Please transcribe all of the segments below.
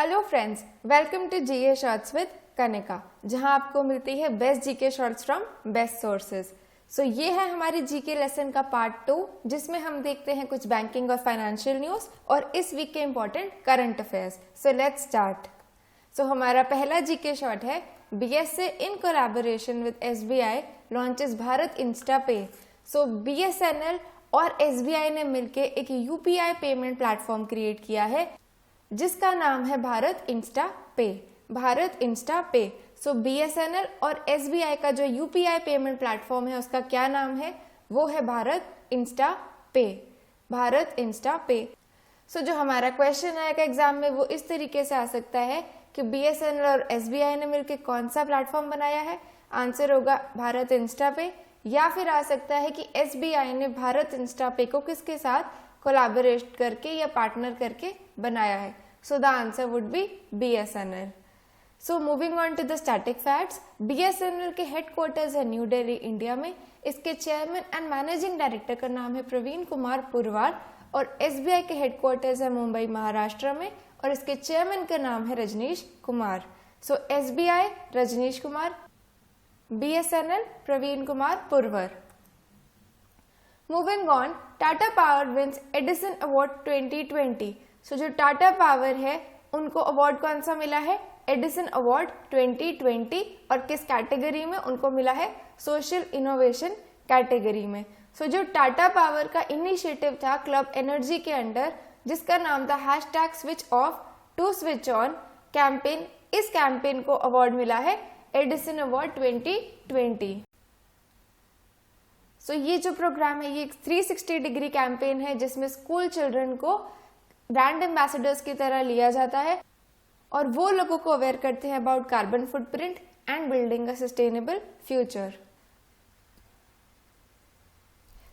Hello friends, welcome to GK shorts with Kanika, जहां आपको मिलती है best GK shorts from best sources. So ये है हमारे जीके लेसन का पार्ट 2, जिसमें हम देखते हैं कुछ बैंकिंग और फाइनेंशियल न्यूज और इस वीक के important current affairs. So let's start. So हमारा पहला जीके शॉर्ट है, BSA in collaboration with SBI launches Bharat insta pay. So BSNL और एसबीआई ने मिलकर एक यूपीआई पेमेंट प्लेटफॉर्म क्रिएट किया है जिसका नाम है भारत इंस्टा पे। Bharat insta pay. So BSNL और एसबीआई का जो यूपीआई पेमेंट प्लेटफॉर्म है उसका क्या नाम है, वो है भारत इंस्टा पे। Bharat insta pay. सो जो हमारा क्वेश्चन आएगा एग्जाम में वो इस तरीके से आ सकता है कि बीएसएनएल और एसबीआई ने मिलकर कौन सा प्लेटफॉर्म बनाया है। आंसर होगा भारत इंस्टा पे। या फिर आ सकता है कि एसबीआई ने भारत इंस्टा पे को किसके साथ कोलैबोरेट करके या पार्टनर करके बनाया है। So the answer would be BSNL. So moving on to the static facts, BSNL के हेडक्वार्टर्स है न्यू दिल्ली, इंडिया में। इसके चेयरमैन एंड मैनेजिंग डायरेक्टर का नाम है प्रवीण कुमार पुरवार। और एसबीआई के हेडक्वार्टर्स है मुंबई, महाराष्ट्र में, और इसके चेयरमैन का नाम है Rajnish Kumar. So SBI Rajnish Kumar, BSNL Praveen Kumar Purwar. Moving on, Tata power wins Edison award 2020। So जो टाटा पावर है उनको अवार्ड कौन सा मिला है, एडिसन अवार्ड 2020, और किस कैटेगरी में उनको मिला है, सोशल इनोवेशन कैटेगरी में। सो जो टाटा पावर का इनिशिएटिव था क्लब एनर्जी के अंडर, जिसका नाम था hashtag switch off to switch on campaign, इस कैंपेन को अवार्ड मिला है एडिसन अवार्ड 2020। सो ये जो प्रोग्राम है ये 360 डिग्री कैंपेन है जिसमें स्कूल चिल्ड्रन को ब्रांड एम्बेसडर्स की तरह लिया जाता है और वो लोगों को अवेयर करते हैं about carbon footprint and building a sustainable future.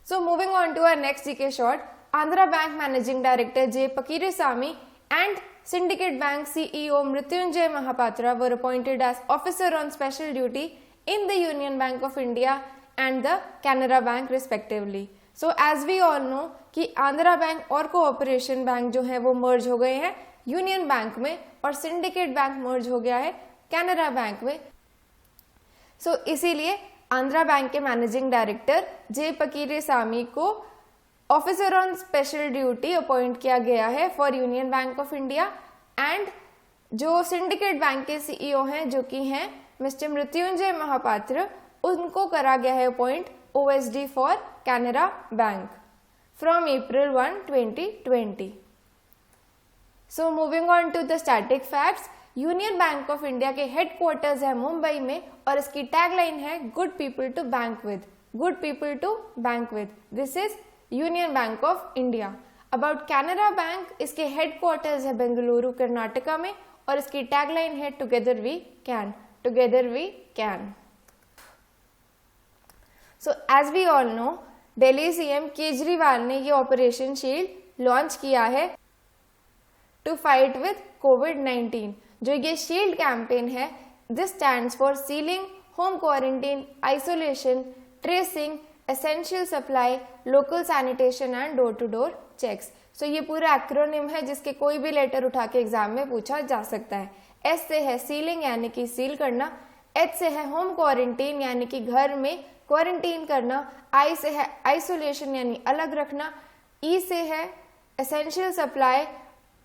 So moving on to our next GK short, Andhra bank managing director J Packirisamy and Syndicate Bank CEO Mrityunjay Mahapatra were appointed as officer on special duty in the Union Bank of India and the Canara Bank respectively. So as we all know कि Andhra bank और cooperation bank जो है वो मर्ज हो गए हैं union bank में, और सिंडिकेट बैंक मर्ज हो गया है कैनरा बैंक में। सो इसीलिए आंध्रा बैंक के मैनेजिंग डायरेक्टर जे पकीरेसामी को officer on special duty appoint किया गया है for union bank of India, and जो सिंडिकेट बैंक के सीईओ हैं जो कि हैं मिस्टर मृत्युंजय महापात्र, उनको करा गया है appoint OSD for Canara bank from April 1, 2020। So moving on to the static facts, union bank of India के हेडक्वार्टर्स है मुंबई में और इसकी टैगलाइन है good people to bank with. Good people to bank with, this is union bank of India. About Canara bank, इसके headquarters है बेंगलुरु, कर्नाटका में, और इसकी टैगलाइन है together we can. Together we can. So as we all know, Delhi CM Kejriwal ने ये operation shield launch किया है टू फाइट विद कोविड-19। जो ये शील्ड कैंपेन है, this stands for sealing, home quarantine, isolation, tracing, essential supply, local sanitation and door to door checks. So ये पूरा एक्रोनिम है जिसके कोई भी लेटर उठा के एग्जाम में पूछा जा सकता है। एस से है सीलिंग यानी कि सील करना, एच से है होम क्वारंटीन यानी कि घर में क्वारंटीन करना, आई से है आइसोलेशन यानी अलग रखना, ई से है एसेंशियल सप्लाई,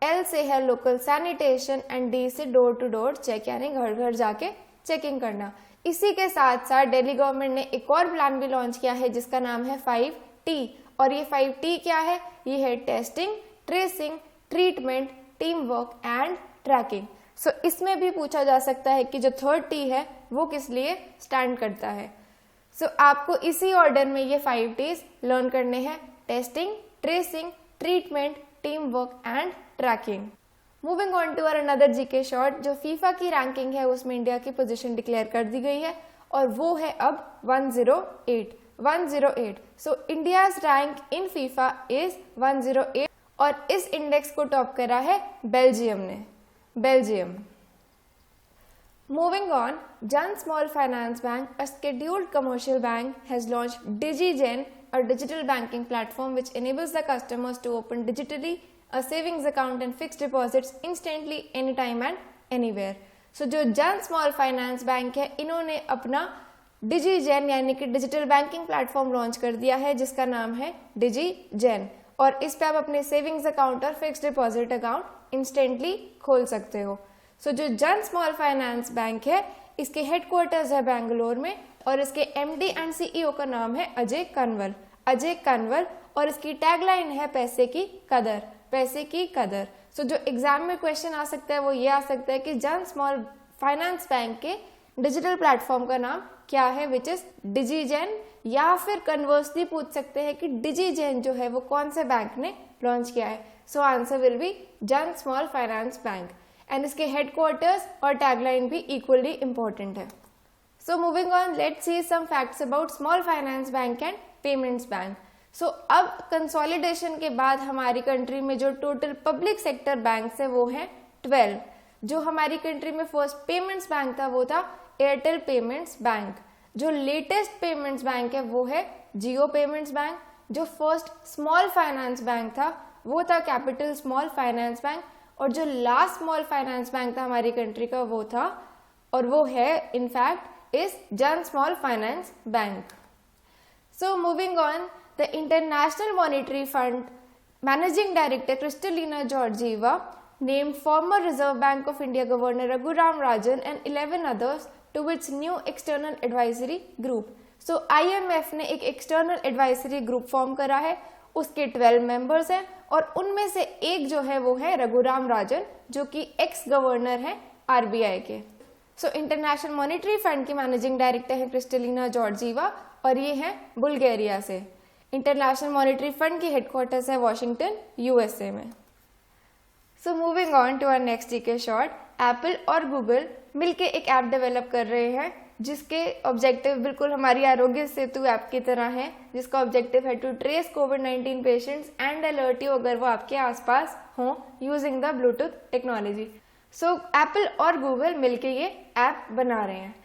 एल से है लोकल सैनिटेशन, एंड डी से डोर टू डोर चेक यानी घर घर जाके चेकिंग करना। इसी के साथ साथ दिल्ली गवर्नमेंट ने एक और प्लान भी लॉन्च किया है जिसका नाम है 5T। और ये 5T क्या है, ये है testing, tracing, treatment, team work and tracking. So इसमें भी पूछा जा सकता है कि जो थर्ड T है वो किस लिए स्टैंड करता है। सो आपको इसी ऑर्डर में ये 5Ts लर्न करने हैं, testing, tracing, treatment, team work and tracking. Moving on to another GK short, जो फीफा की रैंकिंग है उसमें इंडिया की पोजीशन डिक्लेयर कर दी गई है और वो है अब 108। सो India's rank in FIFA is 108 और इस इंडेक्स को टॉप करा है बेल्जियम ने। बेल्जियम। मूविंग ऑन, जन small finance bank, a scheduled commercial bank, has launched DigiGen, a digital banking platform which enables the customers to open digitally a savings account and fixed deposits instantly anytime and anywhere. So जो जन small finance bank है, इन्होंने अपना डिजीजेन यानी कि digital banking platform launch कर दिया है जिसका नाम है डिजीजेन, और इस पे आप अपने सेविंग्स अकाउंट और फिक्स्ड डिपॉजिट अकाउंट इंस्टेंटली खोल सकते हो। सो जो जन स्मॉल फाइनेंस बैंक है, इसके हेडक्वार्टर्स है बेंगलोर में, और इसके एमडी एंड सीईओ का नाम है अजय कन्वर, और इसकी टैगलाइन है पैसे की कदर। सो जो एग्जाम में क्वेश्चन आ सकता है वो ये आ सकता है कि जन स्मॉल फाइनेंस बैंक के डिजिटल प्लेटफॉर्म का नाम क्या है, विच इज डिजीजेन, या फिर कन्वर्सली पूछ सकते हैं कि डिजीजेन जो है वो कौन से बैंक ने लॉन्च किया है। So answer will be Jana small finance bank, and इसके हेडक्वार्टर्स और टैगलाइन भी इक्वली इंपॉर्टेंट है। So moving on, let's see some facts about small finance bank and payments bank. So अब कंसोलिडेशन के बाद हमारी कंट्री में जो टोटल पब्लिक सेक्टर बैंक्स है वो है 12। जो हमारी कंट्री में फर्स्ट पेमेंट्स बैंक था वो था एयरटेल पेमेंट्स बैंक। जो लेटेस्ट पेमेंट्स बैंक है वो है जियो पेमेंट्स बैंक। जो फर्स्ट स्मॉल फाइनेंस बैंक था वो था कैपिटल स्मॉल फाइनेंस बैंक, और जो लास्ट स्मॉल फाइनेंस बैंक था हमारी कंट्री का वो था, और वो है इनफैक्ट इज जन small finance bank. So moving on, the international monetary fund managing director Kristalina Georgieva named former Reserve Bank of India Governor Raghuram Rajan and 11 others to its new external advisory group. So IMF ने एक external advisory group form करा है, उसके 12 members हैं, और उनमें से एक जो है वो है रघुराम राजन, जो कि एक्स गवर्नर है RBI के। सो इंटरनेशनल मॉनेटरी फंड की मैनेजिंग डायरेक्टर है क्रिस्टलिना जॉर्जीवा, और ये है बुल्गारिया से। इंटरनेशनल मॉनेटरी फंड की हेडक्वार्टर्स है वॉशिंगटन USA में। So moving on to our next GK short, Apple और गूगल मिलके एक ऐप डेवलप कर रहे हैं जिसके ऑब्जेक्टिव बिल्कुल हमारी आरोग्य सेतु ऐप की तरह है, जिसका ऑब्जेक्टिव है टू ट्रेस कोविड-19 पेशेंट्स एंड अलर्ट यू अगर वो आपके आसपास हों using the bluetooth technology. So Apple और गूगल मिलके ये ऐप बना रहे हैं।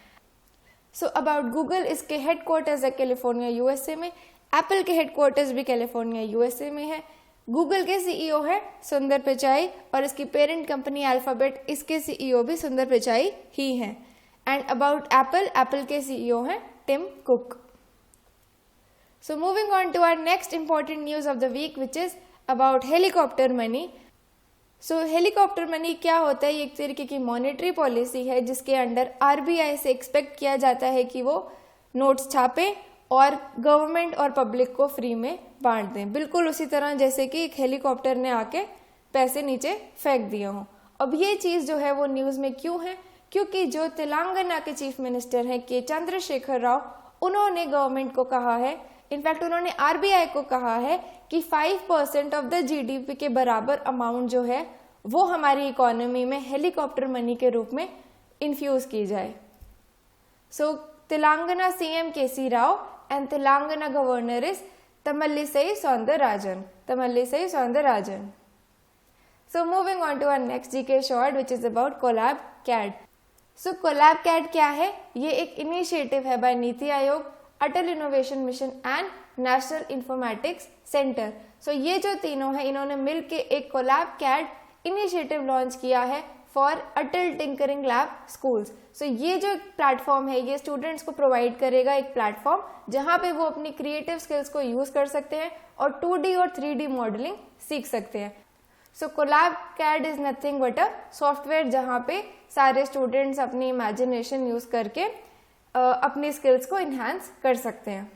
सो अबाउट गूगल, इसके हेडक्वार्टर्स है कैलिफोर्निया USA में, एप्पल के हेडक्वार्टर्स भी कैलिफोर्निया USA में है। गूगल के CEO है सुंदर पिचाई, और इसकी पेरेंट कंपनी अल्फाबेट, इसके CEO भी सुंदर पिचाई ही हैं। एंड अबाउट एप्पल के CEO हैं Tim Cook. So moving on to our next important news of the week which is about helicopter money. So helicopter money क्या होता है? ये एक तरीके की मॉनेटरी पॉलिसी है जिसके अंडर RBI से एक्सपेक्ट किया जाता है कि वो नोट्स छापे और गवर्नमेंट और पब्लिक को फ्री में बांट दें, बिल्कुल उसी तरह जैसे कि एक हेलीकॉप्टर ने आके पैसे नीचे फेंक दिए हों। अब ये चीज़ जो है वो न्यूज़ में क्यों है? क्योंकि जो तेलंगाना के चीफ मिनिस्टर हैं के चंद्रशेखर राव, उन्होंने गवर्नमेंट को कहा है, इनफैक्ट उन्होंने RBI को कहा है कि 5% ऑफ द GDP के बराबर अमाउंट जो है वो हमारी इकोनॉमी में हेलीकॉप्टर मनी के रूप में इन्फ्यूज की जाए। सो Telangana CM KC Rao and Telangana governor is Tamillisai Soundararajan. So moving on to our next GK short which is about CollabCAD. So CollabCAD क्या है? ये एक इनिशिएटिव है by NITI Aayog, Atal innovation mission and national informatics centre. So ये जो तीनों हैं इन्होंने मिलके एक CollabCAD इनिशिएटिव लॉन्च किया है for Atal tinkering lab schools. So ये जो प्लेटफॉर्म है ये स्टूडेंट्स को प्रोवाइड करेगा एक प्लेटफॉर्म जहाँ पे वो अपनी क्रिएटिव स्किल्स को यूज कर सकते हैं और 2D और 3D मॉडलिंग सीख सकते हैं। सो CollabCAD is nothing but a software जहाँ पे सारे स्टूडेंट्स अपनी इमेजिनेशन यूज करके अपनी स्किल्स को इन्हांस कर सकते हैं।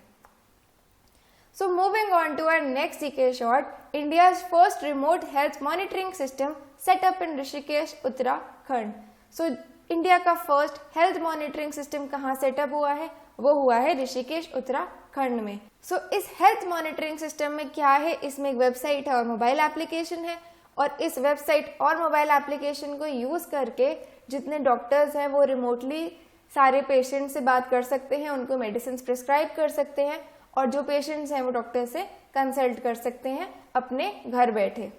So moving on to our next GK short, India's first remote health monitoring system set up in Rishikesh, Uttarakhand. So India का फर्स्ट हेल्थ मॉनिटरिंग सिस्टम कहाँ सेटअप हुआ है? वो हुआ है ऋषिकेश, उत्तराखंड में। सो इस हेल्थ मॉनिटरिंग सिस्टम में क्या है? इसमें एक वेबसाइट है और मोबाइल एप्लीकेशन है, और इस वेबसाइट और मोबाइल एप्लीकेशन को यूज करके जितने डॉक्टर्स हैं वो रिमोटली सारे पेशेंट से बात कर सकते हैं, उनको मेडिसिन प्रिस्क्राइब कर सकते हैं, और जो पेशेंट्स हैं वो डॉक्टर से कंसल्ट कर सकते हैं अपने घर बैठे।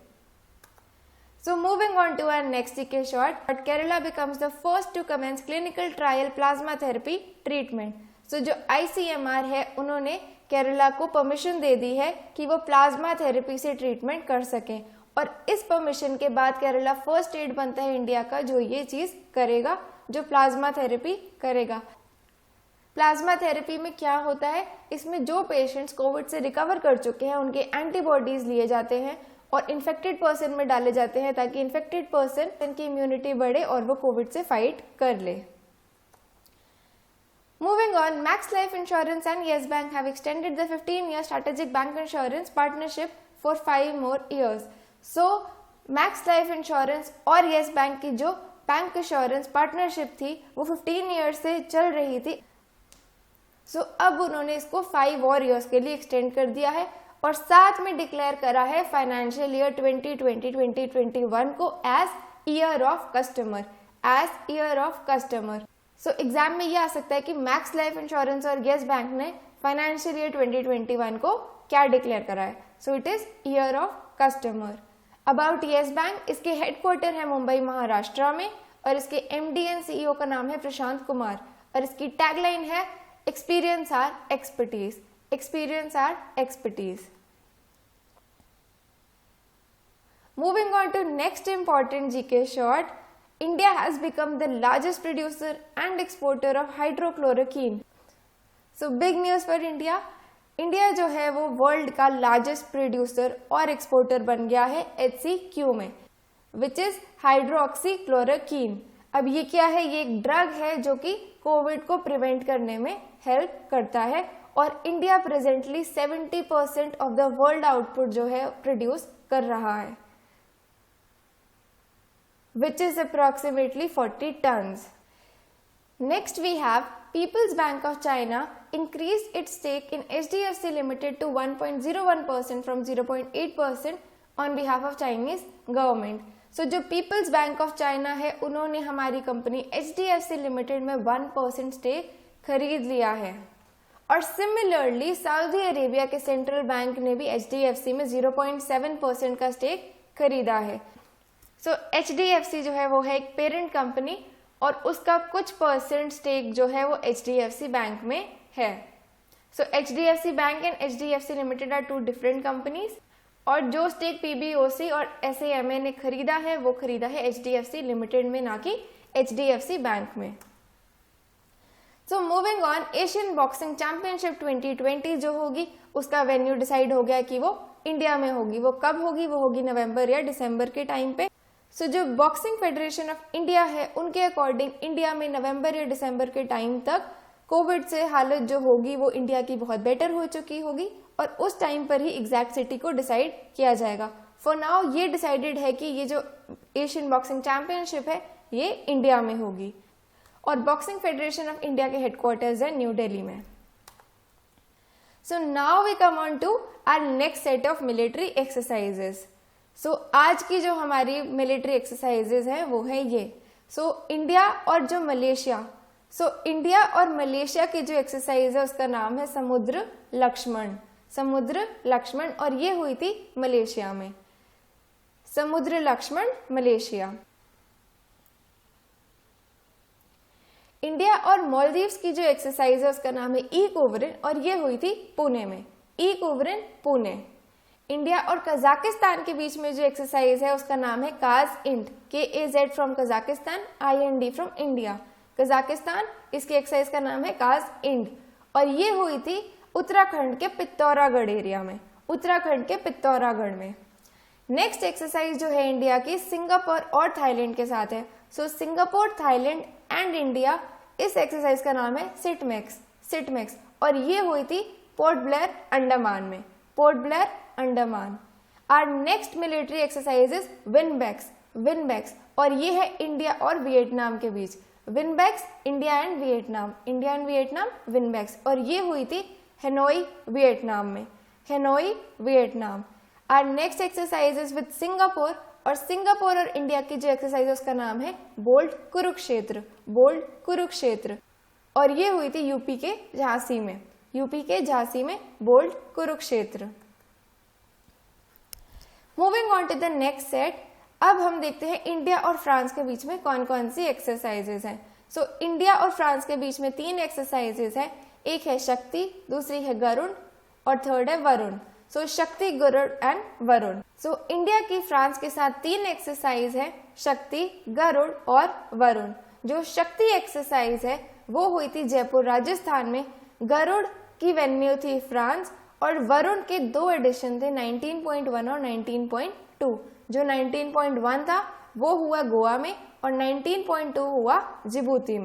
So moving on to our next GK short, but Kerala becomes the first to commence clinical trial plasma therapy treatment. So जो ICMR है उन्होंने केरला को परमिशन दे दी है कि वो प्लाज्मा थेरेपी से ट्रीटमेंट कर सकें, और इस परमिशन के बाद केरला फर्स्ट स्टेट बनता है इंडिया का जो ये चीज करेगा, जो प्लाज्मा थेरेपी करेगा। प्लाज्मा थेरेपी में क्या होता है, इसमें जो पेशेंट्स कोविड से रिकवर कर चुके हैं उनके एंटीबॉडीज लिए जाते हैं और इन्फेक्टेड पर्सन में डाले जाते हैं ताकि इन्फेक्टेड पर्सन की इम्यूनिटी बढ़े और वो कोविड से फाइट कर ले। Moving on, Max Life Insurance and Yes Bank have extended the 15-year strategic bank insurance partnership for 5 more years. So, Max Life Insurance और Yes Bank की जो बैंक इंश्योरेंस पार्टनरशिप थी वो 15 ईयर्स से चल रही थी। अब उन्होंने इसको 5 और ईयर्स के लिए एक्सटेंड कर दिया है और साथ में डिक्लेयर करा है फाइनेंशियल ईयर 2020-2021 को as year of customer. Exam में ये आ सकता है कि मैक्स लाइफ इंश्योरेंस और येस बैंक ने फाइनेंशियल ईयर 2021 को क्या डिक्लेयर करा है। It is year of customer. About Yes bank, इसके हेडक्वार्टर है मुंबई महाराष्ट्र में और इसके एमडी एंड सीईओ का नाम है प्रशांत कुमार और इसकी टैगलाइन है experience are expertise. Moving on to next important GK short, India has become the largest producer and exporter of hydrochloroquine. Big news for India. India जो है वो वर्ल्ड का लार्जेस्ट प्रोड्यूसर और एक्सपोर्टर बन गया है HCQ में, विच इज हाइड्रोक्सीक्लोरोक्वीन। अब ये क्या है, ये एक ड्रग है जो कि कोविड को प्रिवेंट करने में हेल्प करता है और India presently 70% of the world output जो है प्रोड्यूस कर रहा है, which is approximately 40 tons. Next we have People's Bank of China increased its stake in HDFC Limited to 1.01% from 0.8% on behalf of Chinese government. जो People's Bank of China है उन्होंने हमारी company HDFC Limited में 1% stake खरीद लिया है और similarly Saudi Arabia के सेंट्रल बैंक ने भी HDFC में 0.7% का स्टेक खरीदा है। HDFC जो है वो है एक पेरेंट कंपनी और उसका कुछ परसेंट स्टेक जो है वो HDFC बैंक में है। HDFC bank and HDFC limited are 2 different companies और जो स्टेक PBOC और SAMA ने खरीदा है वो खरीदा है HDFC लिमिटेड में, ना कि HDFC बैंक में। Moving on, Asian boxing championship 2020 जो होगी उसका वेन्यू डिसाइड हो गया कि वो इंडिया में होगी। वो कब होगी, वो होगी नवंबर या दिसंबर के टाइम पे। जो बॉक्सिंग फेडरेशन ऑफ इंडिया है उनके अकॉर्डिंग इंडिया में नवंबर या दिसंबर के टाइम तक कोविड से हालत जो होगी वो इंडिया की बहुत बेटर हो चुकी होगी और उस टाइम पर ही एग्जैक्ट सिटी को डिसाइड किया जाएगा। फॉर नाउ ये डिसाइडेड है कि ये जो एशियन बॉक्सिंग चैंपियनशिप है ये इंडिया में होगी और बॉक्सिंग फेडरेशन ऑफ इंडिया के हेडक्वार्टर्स है न्यू दिल्ली में। Now we come on to our next set of military exercises. आज की जो हमारी मिलिट्री एक्सरसाइजेज हैं वो है ये। इंडिया और जो मलेशिया, इंडिया और मलेशिया की जो एक्सरसाइज है उसका नाम है समुद्र लक्ष्मण और ये हुई थी मलेशिया में। समुद्र लक्ष्मण मलेशिया। इंडिया और मालदीव्स की जो एक्सरसाइज है उसका नाम है इकोवरिन और ये हुई थी पुणे में। इकोवरिन पुणे। इंडिया और कजाकिस्तान के बीच में जो एक्सरसाइज है उसका नाम है काज-इंड, KAZ from Kazakhstan, IND from India, Kazakhstan. इसकी एक्सरसाइज का नाम है काज-इंड और ये हुई थी उत्तराखंड के पित्तौरागढ़ एरिया में, उत्तराखंड के पित्तौरागढ़ में। नेक्स्ट एक्सरसाइज जो है इंडिया की सिंगापुर और थाईलैंड के साथ है। सिंगापुर, थाईलैंड एंड इंडिया, इस एक्सरसाइज का नाम है सिटमेक्स और ये हुई थी पोर्ट ब्लेयर, अंडमान में, port Blair, Andaman. Our next military exercise is VINBAX और ये है इंडिया और वियतनाम के बीच। VINBAX, India and Vietnam, VINBAX और ये हुई थी हेनोई, वियतनाम में, Hanoi, Vietnam. Our next exercise is with Singapore और सिंगापुर और इंडिया की जो एक्सरसाइज है उसका नाम है बोल्ड कुरुक्षेत्र और ये हुई थी यूपी के झांसी में, bold Kurukshetra. Moving on to the next set, अब हम देखते हैं इंडिया और फ्रांस के बीच में कौन कौन सी एक्सरसाइजेज हैं। इंडिया और फ्रांस के बीच में 3 एक्सरसाइजेज हैं, एक है शक्ति, दूसरी है गरुण और थर्ड है Varuna. So Shakti, Garuda and Varuna. So India की फ्रांस के साथ 3 एक्सरसाइज है, शक्ति, गरुड़ और वरुण। जो शक्ति एक्सरसाइज है वो हुई थी जयपुर राजस्थान में, गरुड़ की वेन्यू थी फ्रांस और वरुण के 2 एडिशन थे 19.1 और 19.2। जो 19.1 था वो हुआ गोवा में और 19.2 हुआ जिबूती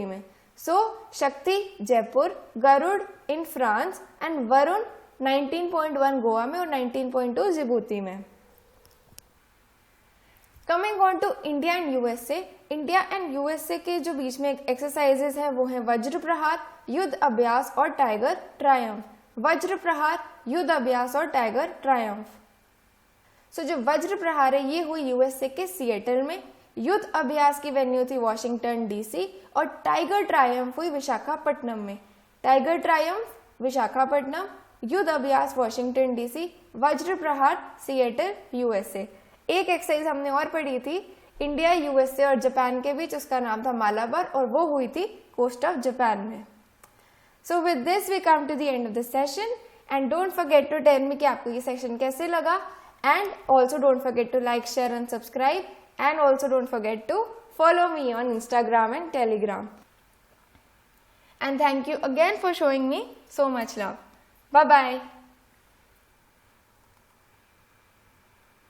में। So Shakti Jaipur, Garuda in France and Varuna 19.1 Goa में और 19.2 जिबूती में। Coming on to India and USA. India and USA के जो बीच में एक्सरसाइजेस हैं वो हैं वज्र प्रहार, युद्ध अभ्यास और टाइगर ट्रायम्फ। वज्र प्रहार, युद्ध अभ्यास और टाइगर ट्रायम्फ। सो जो वज्र प्रहार है ये हुई यूएसए के सिएटल में, युद्ध अभ्यास की वेन्यू थी वॉशिंगटन डीसी और टाइगर ट्रायम्फ हुई विशाखापट्टनम में। टाइगर ट्रायम्फ विशाखापट्टनम, युद्ध अभ्यास वॉशिंगटन डीसी, वज्र प्रहार सिएटल यूएसए। एक एक्सरसाइज हमने और पढ़ी थी इंडिया, यूएसए और जापान के बीच, उसका नाम था मालाबार और वो हुई थी कोस्ट ऑफ जापान में। So with this we come to the end of this session and don't forget to tell me कि आपको ये सेशन कैसे लगा and also don't forget to like, share and subscribe and also don't forget to follow me on Instagram and Telegram. And thank you again for showing me so much love. Bye bye.